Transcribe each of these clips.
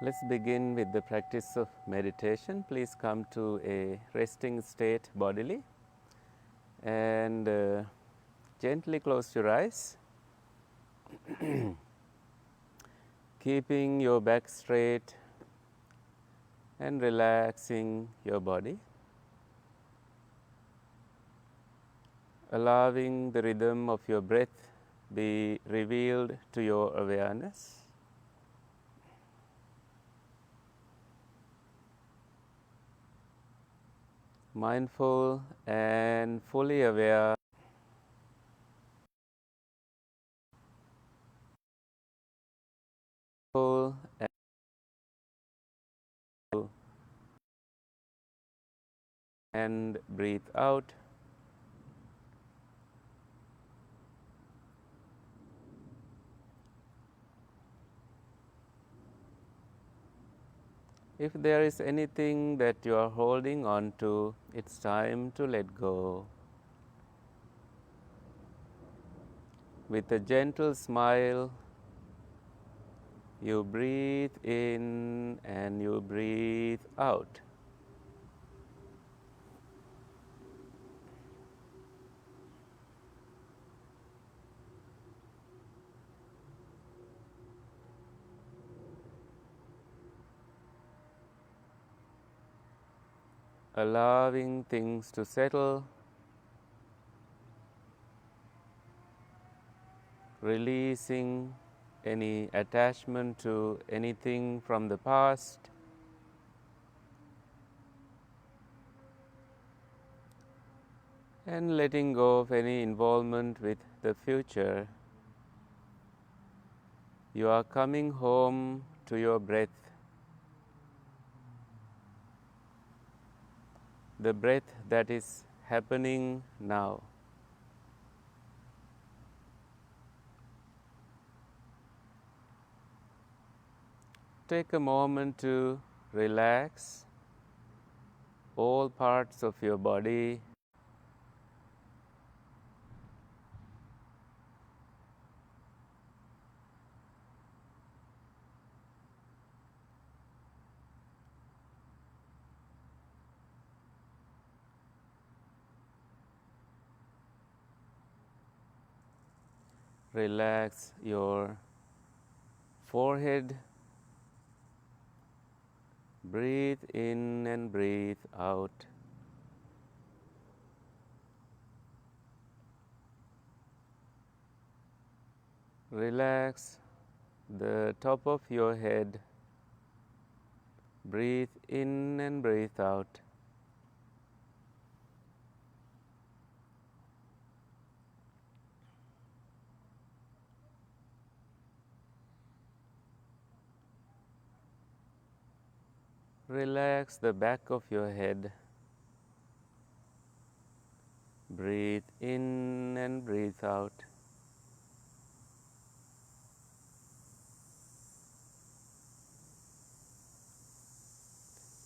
Let's begin with the practice of meditation. Please come to a resting state bodily and gently close your eyes, keeping your back straight and relaxing your body, allowing the rhythm of your breath be revealed to your awareness. Mindful and fully aware and breathe out. If there is anything that you are holding on to, it's time to let go. With a gentle smile, you breathe in and you breathe out. Allowing things to settle, releasing any attachment to anything from the past, and letting go of any involvement with the future. You are coming home to your breath, the breath that is happening now. Take a moment to relax all parts of your body. Relax your forehead. Breathe in and breathe out. Relax the top of your head. Breathe in and breathe out. Relax the back of your head. Breathe in and breathe out.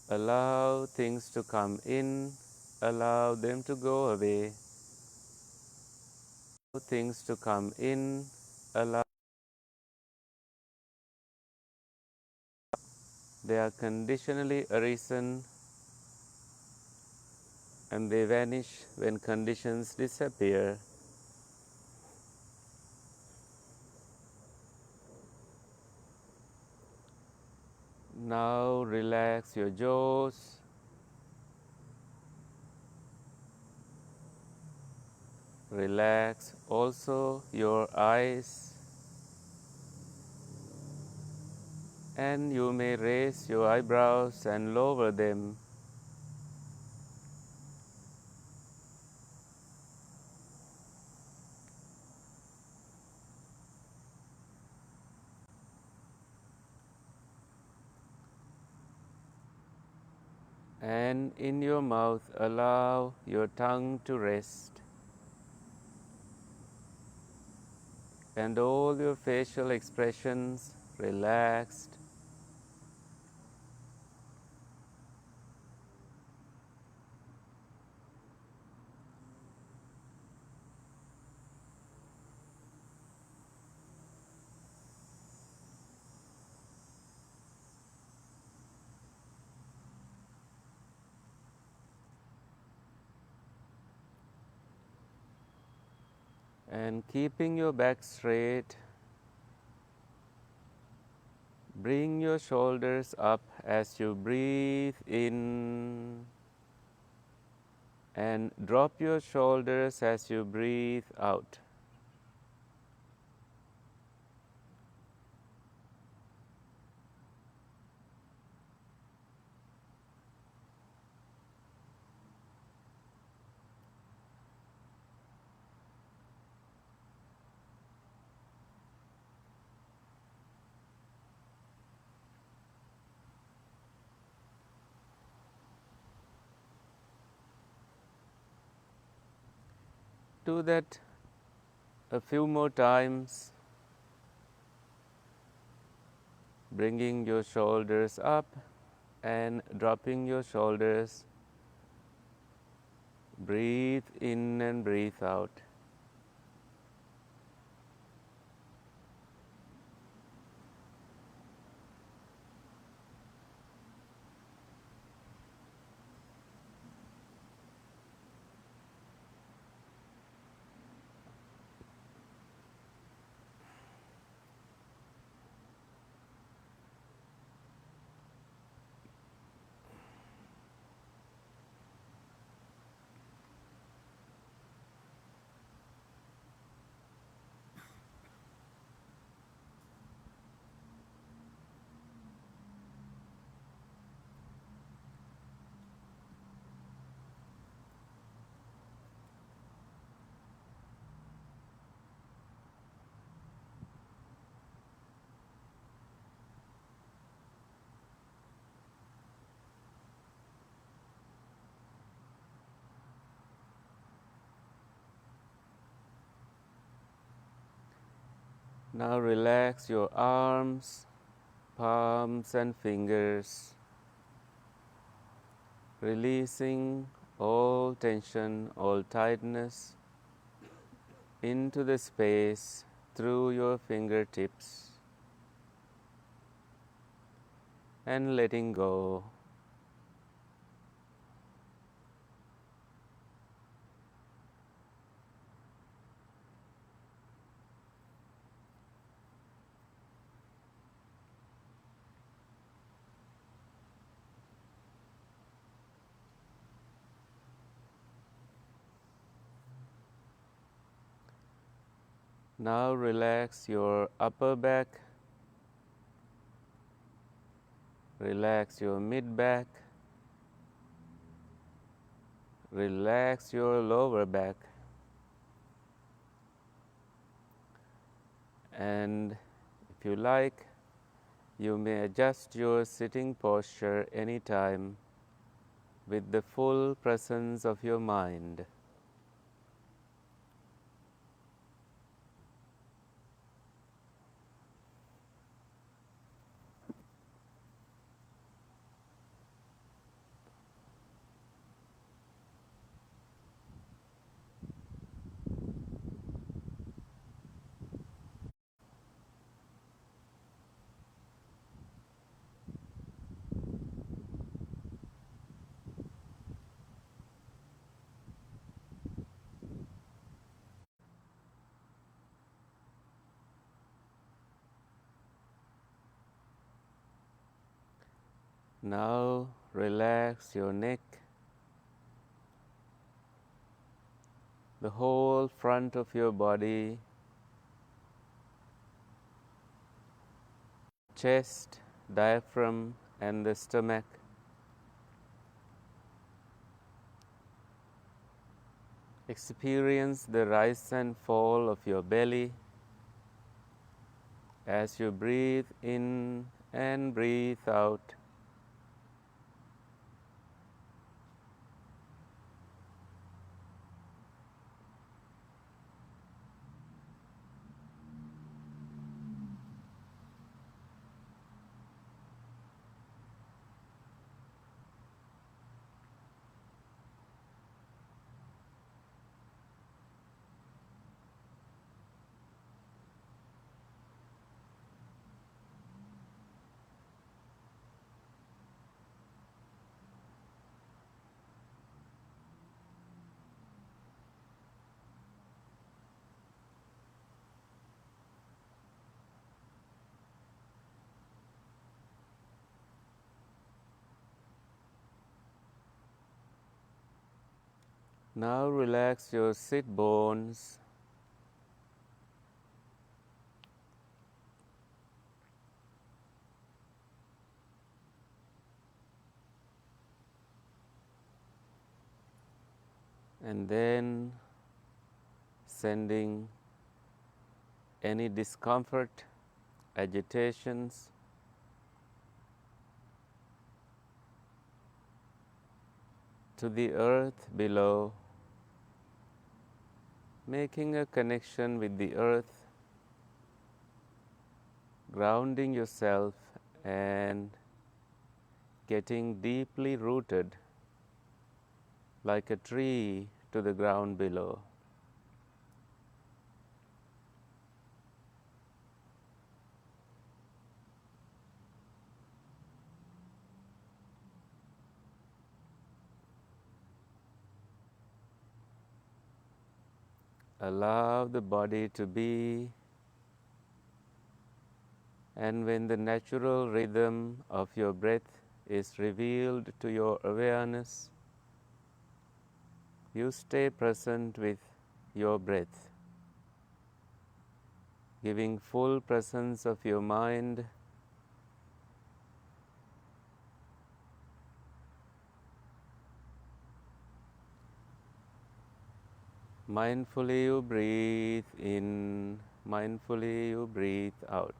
Allow things to come in. Allow them to go away. Allow things to come in. Allow they are conditionally arisen and they vanish when conditions disappear. Now relax your jaws. Relax also your eyes. And you may raise your eyebrows and lower them. And in your mouth, allow your tongue to rest. And all your facial expressions relaxed. And keeping your back straight, bring your shoulders up as you breathe in and drop your shoulders as you breathe out. Do that a few more times, bringing your shoulders up and dropping your shoulders. Breathe in and breathe out. Now relax your arms, palms and fingers, releasing all tension, all tightness into the space through your fingertips and letting go. Now relax your upper back, relax your mid back, relax your lower back, and if you like, you may adjust your sitting posture anytime with the full presence of your mind. Now relax your neck, the whole front of your body, chest, diaphragm and the stomach. Experience the rise and fall of your belly as you breathe in and breathe out. Now relax your sit bones. And then sending any discomfort, agitations to the earth below, making a connection with the earth, grounding yourself and getting deeply rooted like a tree to the ground below. Allow the body to be, and when the natural rhythm of your breath is revealed to your awareness, you stay present with your breath, giving full presence of your mind. Mindfully you breathe in, mindfully you breathe out.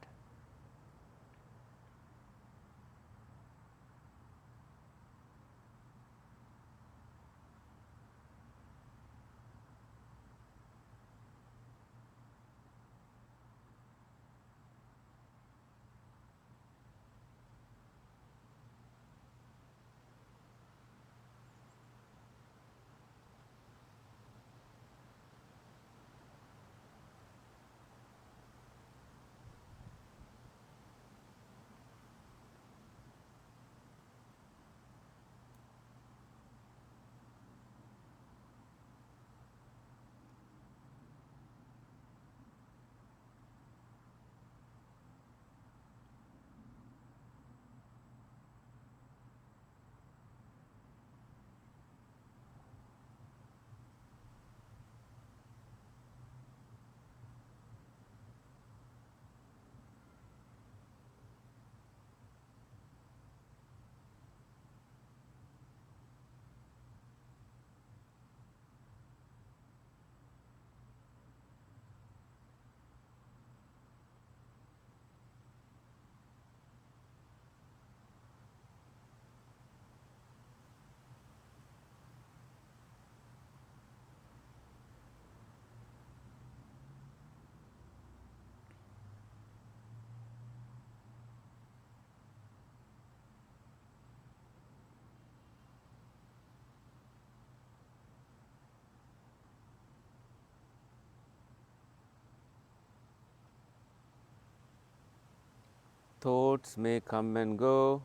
Thoughts may come and go.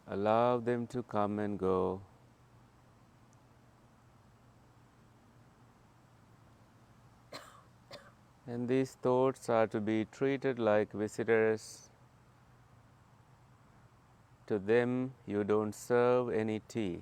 Allow them to come and go. And these thoughts are to be treated like visitors. To them, you don't serve any tea.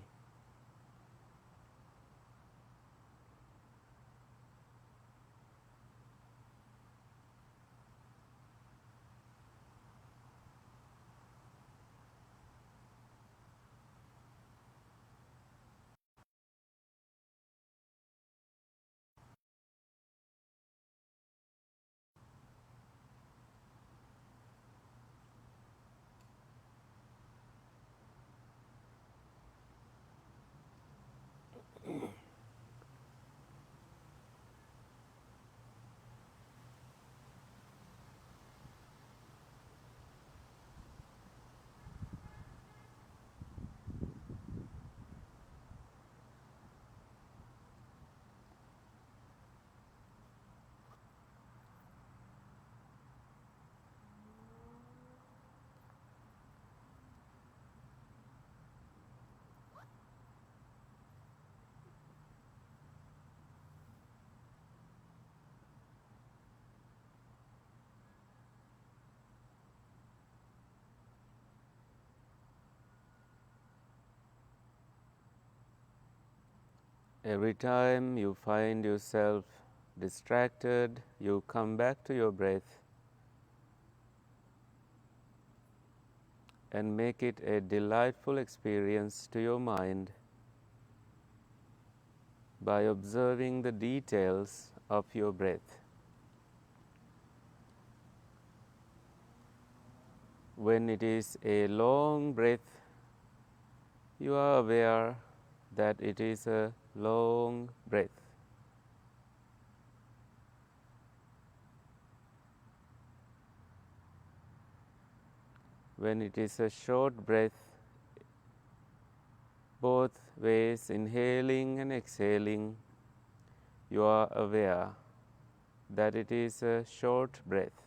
Every time you find yourself distracted, you come back to your breath and make it a delightful experience to your mind by observing the details of your breath. When it is a long breath, you are aware that it is a long breath. When it is a short breath, both ways, inhaling and exhaling, you are aware that it is a short breath.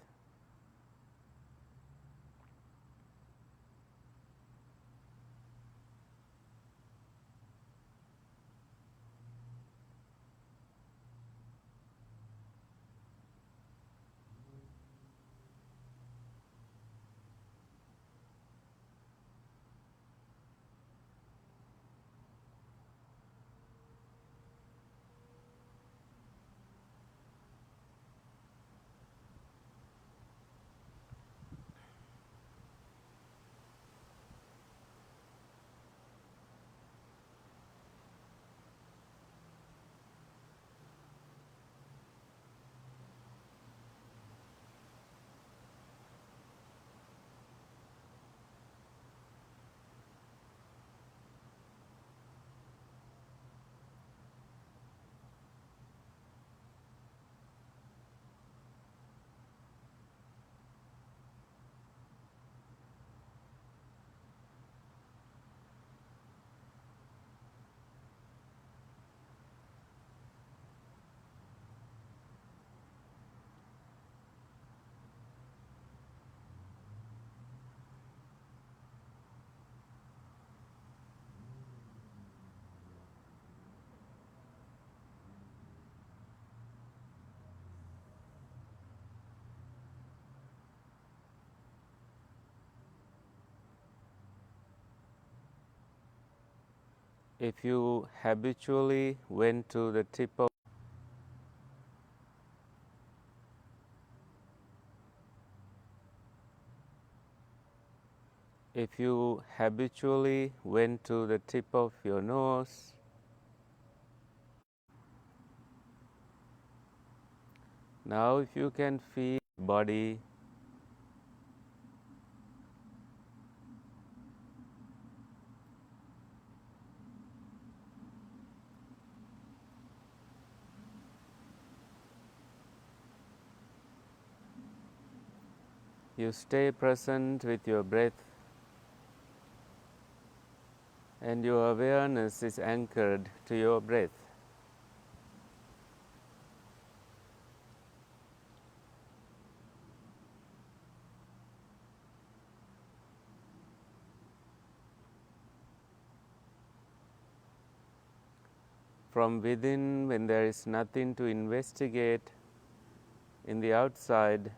If you habitually went to the tip of If you habitually went to the tip of your nose, now if you can feel body, you stay present with your breath and your awareness is anchored to your breath. From within, when there is nothing to investigate in the outside,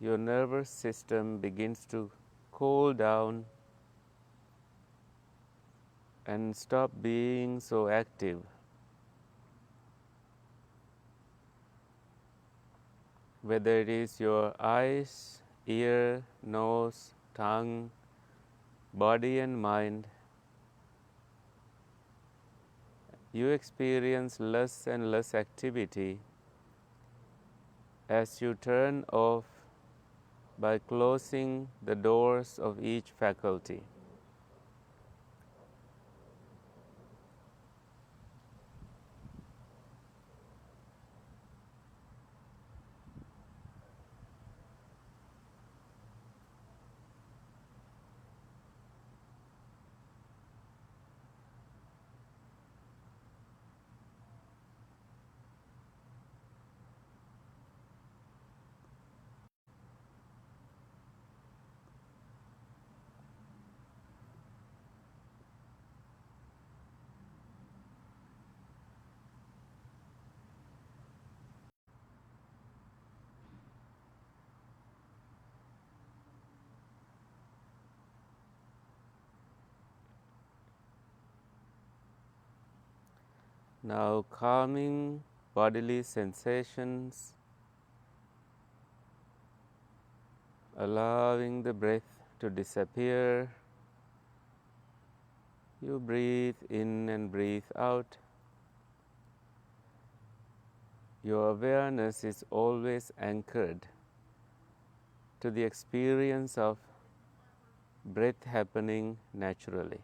your nervous system begins to cool down and stop being so active. Whether it is your eyes, ear, nose, tongue, body and mind, you experience less and less activity as you turn off by closing the doors of each faculty. Now calming bodily sensations, allowing the breath to disappear. You breathe in and breathe out. Your awareness is always anchored to the experience of breath happening naturally.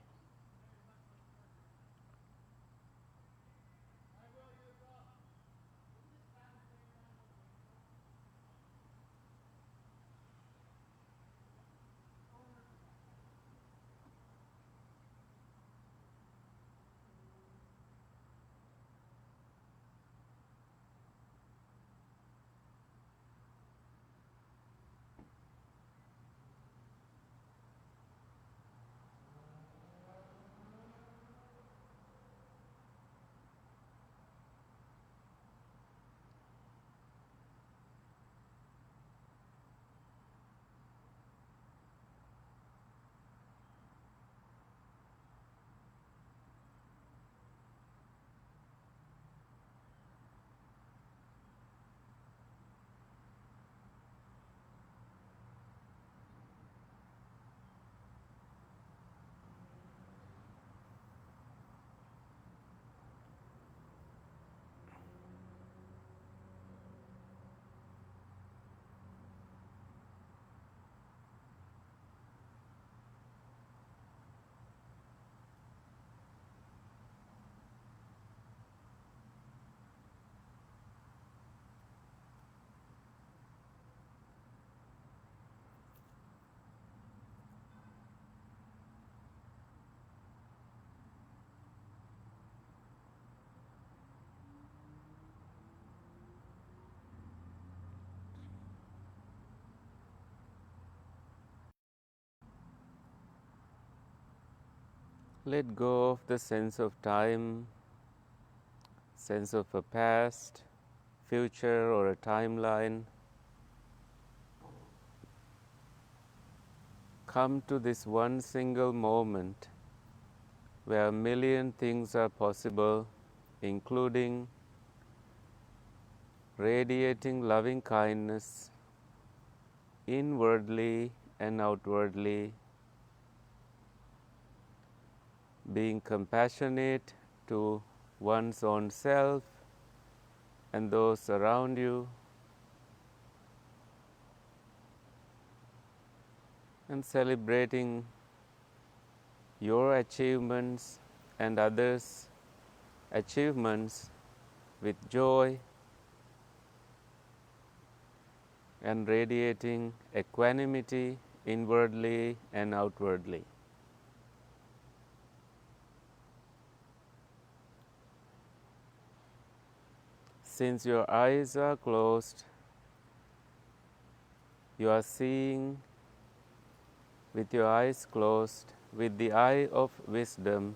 Let go of the sense of time, sense of a past, future, or a timeline. Come to this one single moment where a million things are possible, including radiating loving kindness inwardly and outwardly, being compassionate to one's own self and those around you, and celebrating your achievements and others' achievements with joy and radiating equanimity inwardly and outwardly. Since your eyes are closed, you are seeing with your eyes closed, with the eye of wisdom.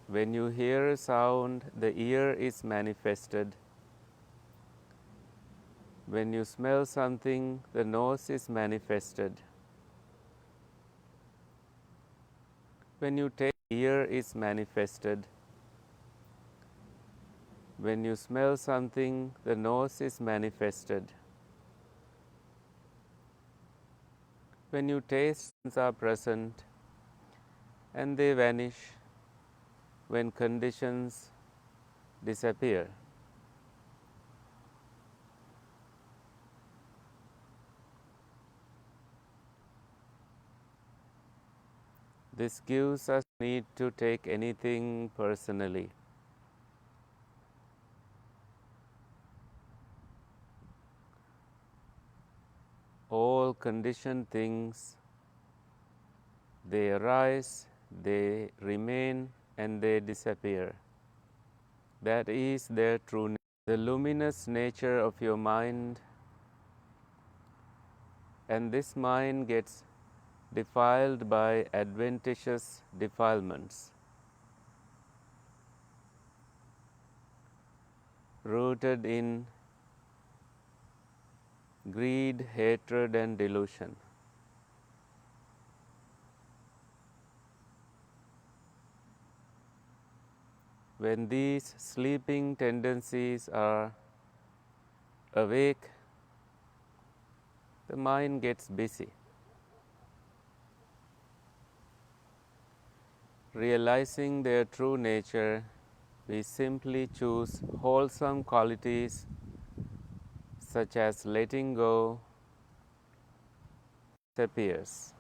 When you hear a sound, the ear is manifested. When you smell something, the nose is manifested. When you taste, the ear is manifested. When you smell something, the nose is manifested. When you taste, senses are present and they vanish when conditions disappear. This gives us need to take anything personally. All conditioned things, they arise, they remain, and they disappear. That is their true nature. The luminous nature of your mind, and this mind gets defiled by adventitious defilements, rooted in greed, hatred, and delusion. when these sleeping tendencies are awake, the mind gets busy. Realizing their true nature, we simply choose wholesome qualities such as letting go, disappears.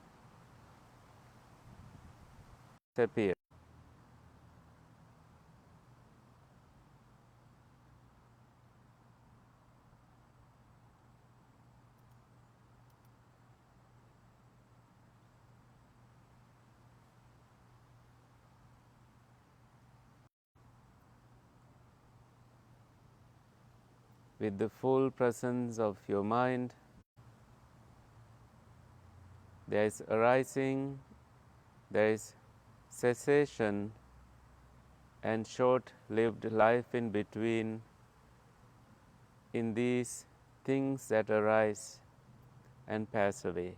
With the full presence of your mind, there is arising, there is cessation, and short-lived life in between in these things that arise and pass away.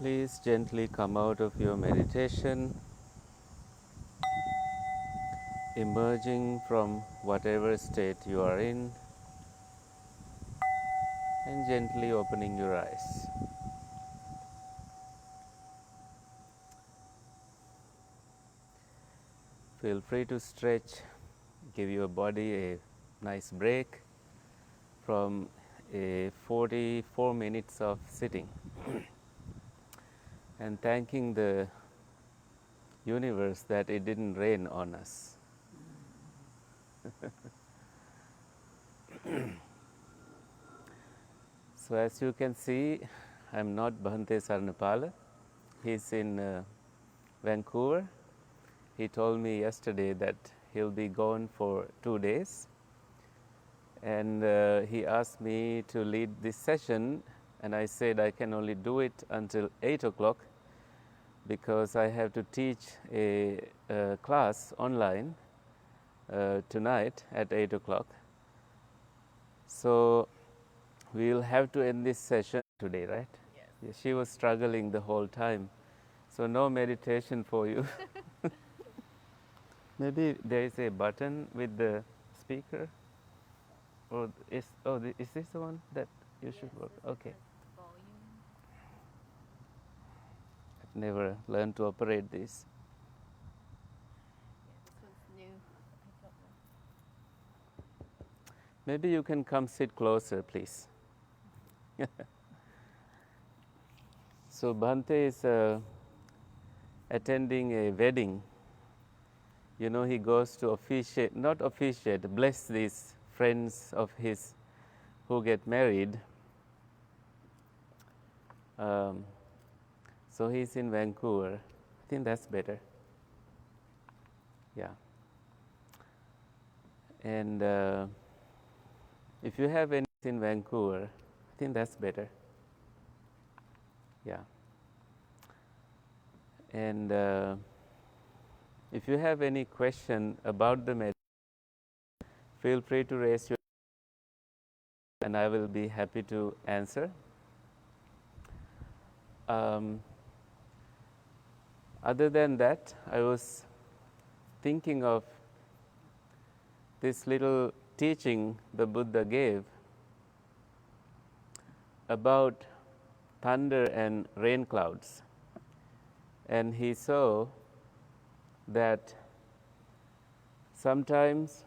Please gently come out of your meditation, emerging from whatever state you are in, and gently opening your eyes. Feel free to stretch, give your body a nice break from a 44 minutes of sitting and thanking the universe that it didn't rain on us. So as you can see, I'm not Bhante Sarnapala. He's in Vancouver. He told me yesterday that he'll be gone for 2 days. And he asked me to lead this session, and I said I can only do it until 8 o'clock because I have to teach a class online tonight at 8 o'clock. So we'll have to end this session today, right? Yes. She was struggling the whole time. So no meditation for you. Maybe there is a button with the speaker. Or is this the one that you should work? Okay. Volume. I've never learned to operate this. Yeah, this one's new. I don't know. Maybe you can come sit closer, please. So Bhante is attending a wedding. You know, he goes to officiate, not officiate, bless these friends of his who get married. So he's in Vancouver. I think that's better. Yeah. And if you have anything in Vancouver, I think that's better. Yeah. And if you have any question about the meditation, feel free to raise your hand and I will be happy to answer. Other than that, I was thinking of this little teaching the Buddha gave about thunder and rain clouds. And he saw that sometimes,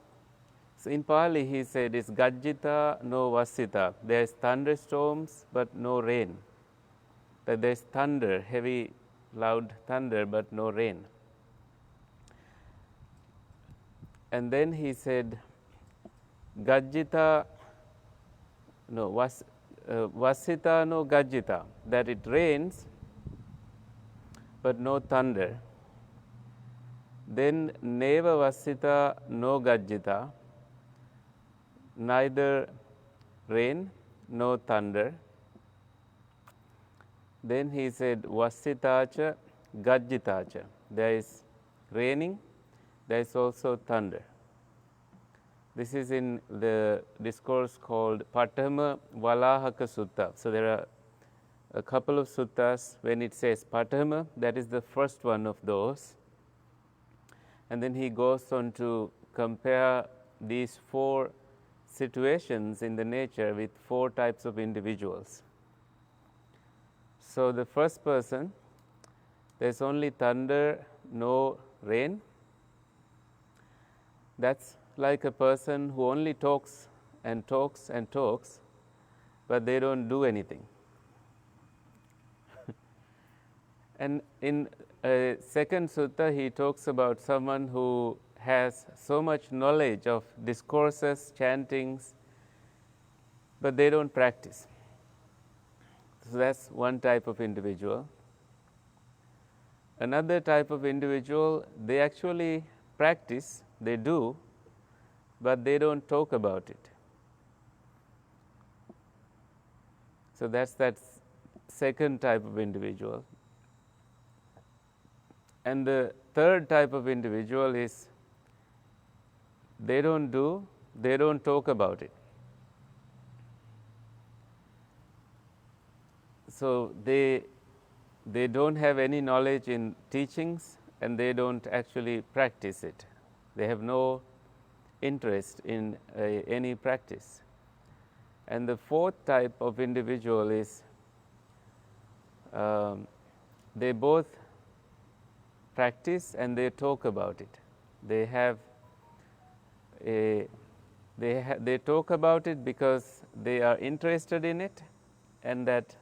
so in Pali he said, it's gajjita no vasita. There is thunderstorms but no rain. That there is thunder, heavy, loud thunder but no rain. And then he said, gajjita no vasita no gajjita, that it rains but no thunder. Then neva vasita no gajjita, neither rain no thunder. Then he said vasitacha gajjitacha, there is raining, there is also thunder. This is in the discourse called Patama Valahaka Sutta. So there are a couple of suttas when it says Patama, that is the first one of those. And then he goes on to compare these 4 situations in the nature with 4 types of individuals. So the first person, there's only thunder, no rain. That's like a person who only talks and talks and talks, but they don't do anything. And in a second sutta, he talks about someone who has so much knowledge of discourses, chantings, but they don't practice. So that's one type of individual. Another type of individual, they actually practice, they do, but they don't talk about it. So that's that second type of individual. And the third type of individual is they don't do, they don't talk about it. So they they don't have any knowledge in teachings and they don't actually practice it. They have no interest in any practice. And the fourth type of individual is they both practice and they talk about it. They have a they talk about it because they are interested in it, and that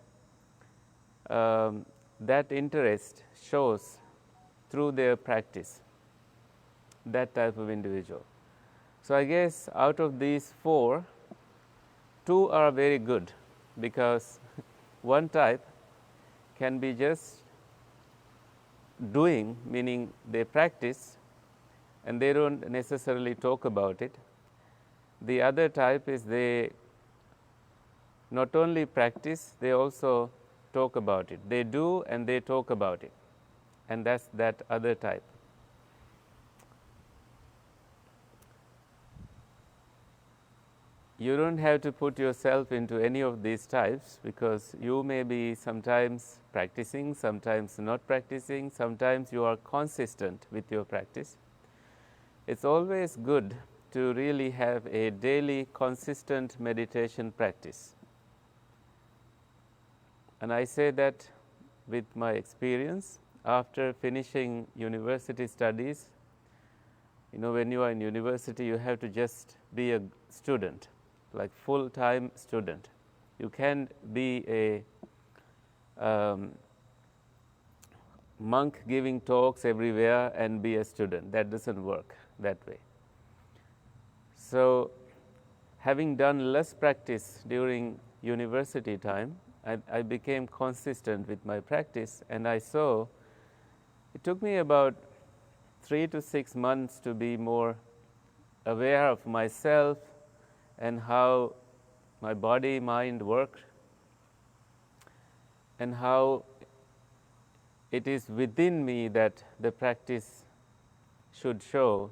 interest shows through their practice. That type of individual. So I guess out of these four, two are very good, because one type can be just doing, meaning they practice and they don't necessarily talk about it. The other type is they not only practice, they also talk about it. They do and they talk about it, and that's that other type. You don't have to put yourself into any of these types, because you may be sometimes practicing, sometimes not practicing, sometimes you are consistent with your practice. It's always good to really have a daily consistent meditation practice. And I say that with my experience. After finishing university studies, when you are in university, you have to just be a student, like full-time student. You can't be a monk giving talks everywhere and be a student. That doesn't work that way. So, having done less practice during university time, I became consistent with my practice, and I saw it took me about 3 to 6 months to be more aware of myself and how my body, mind worked, and how it is within me that the practice should show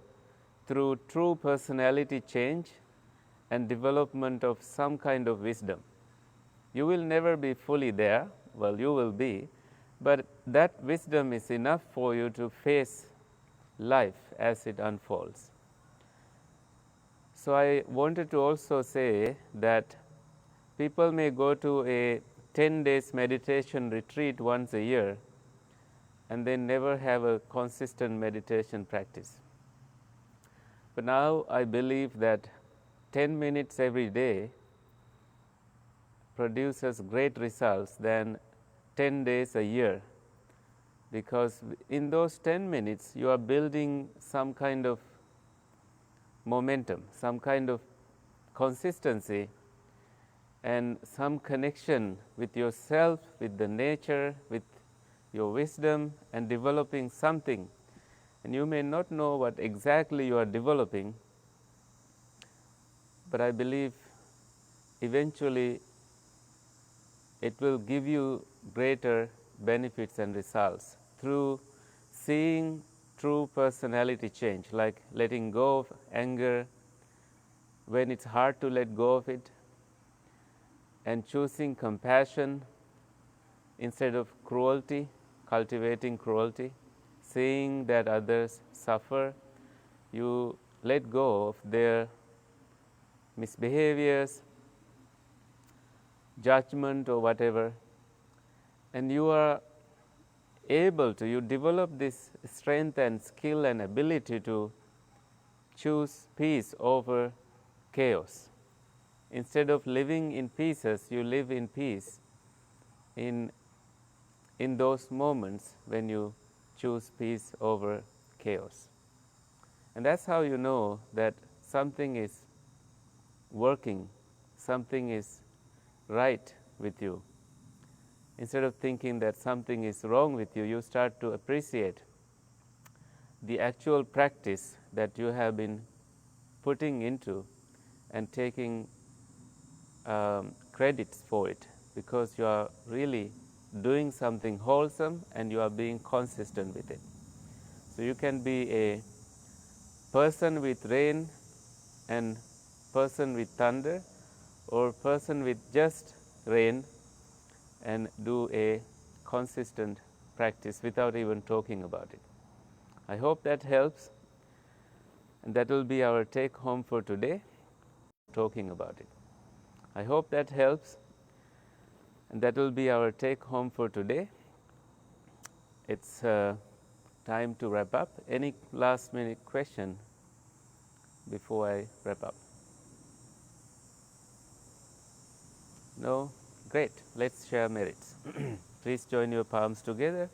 through true personality change and development of some kind of wisdom. You will never be fully there, well, you will be, but that wisdom is enough for you to face life as it unfolds. So I wanted to also say that people may go to a 10 days meditation retreat once a year and they never have a consistent meditation practice. But now I believe that 10 minutes every day produces great results than 10 days a year, because in those 10 minutes you are building some kind of momentum, some kind of consistency, and some connection with yourself, with the nature, with your wisdom, and developing something. And you may not know what exactly you are developing, but I believe eventually it will give you greater benefits and results through seeing true personality change, like letting go of anger when it's hard to let go of it, and choosing compassion instead of cruelty, cultivating cruelty, seeing that others suffer. You let go of their misbehaviors, judgment or whatever, and you are able to, you develop this strength and skill and ability to choose peace over chaos. Instead of living in pieces, you live in peace in those moments when you choose peace over chaos. And that's how you know that something is working, something is right with you. Instead of thinking that something is wrong with you, you start to appreciate the actual practice that you have been putting into and taking credits for it, because you are really doing something wholesome and you are being consistent with it. So you can be a person with rain and person with thunder, or person with just rain and do a consistent practice without even talking about it. I hope that helps, and that will be our take home for today. Talking about it. I hope that helps, and that will be our take home for today. It's time to wrap up. Any last minute question before I wrap up? No? Great. Let's share merits. Please join your palms together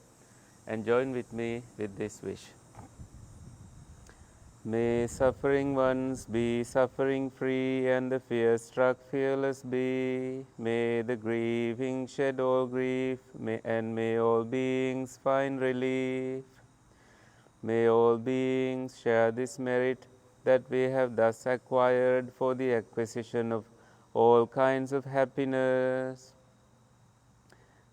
and join with me with this wish. May suffering ones be suffering free and the fear struck fearless be. May the grieving shed all grief, and may all beings find relief. May all beings share this merit that we have thus acquired for the acquisition of all kinds of happiness.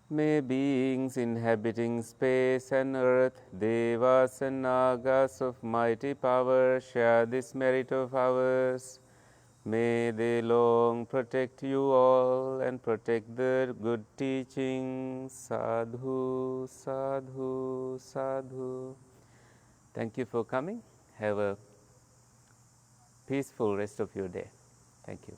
May beings inhabiting space and earth, devas and nagas of mighty power, share this merit of ours. May they long protect you all and protect the good teachings. Sadhu, sadhu, sadhu. Thank you for coming. Have a peaceful rest of your day. Thank you.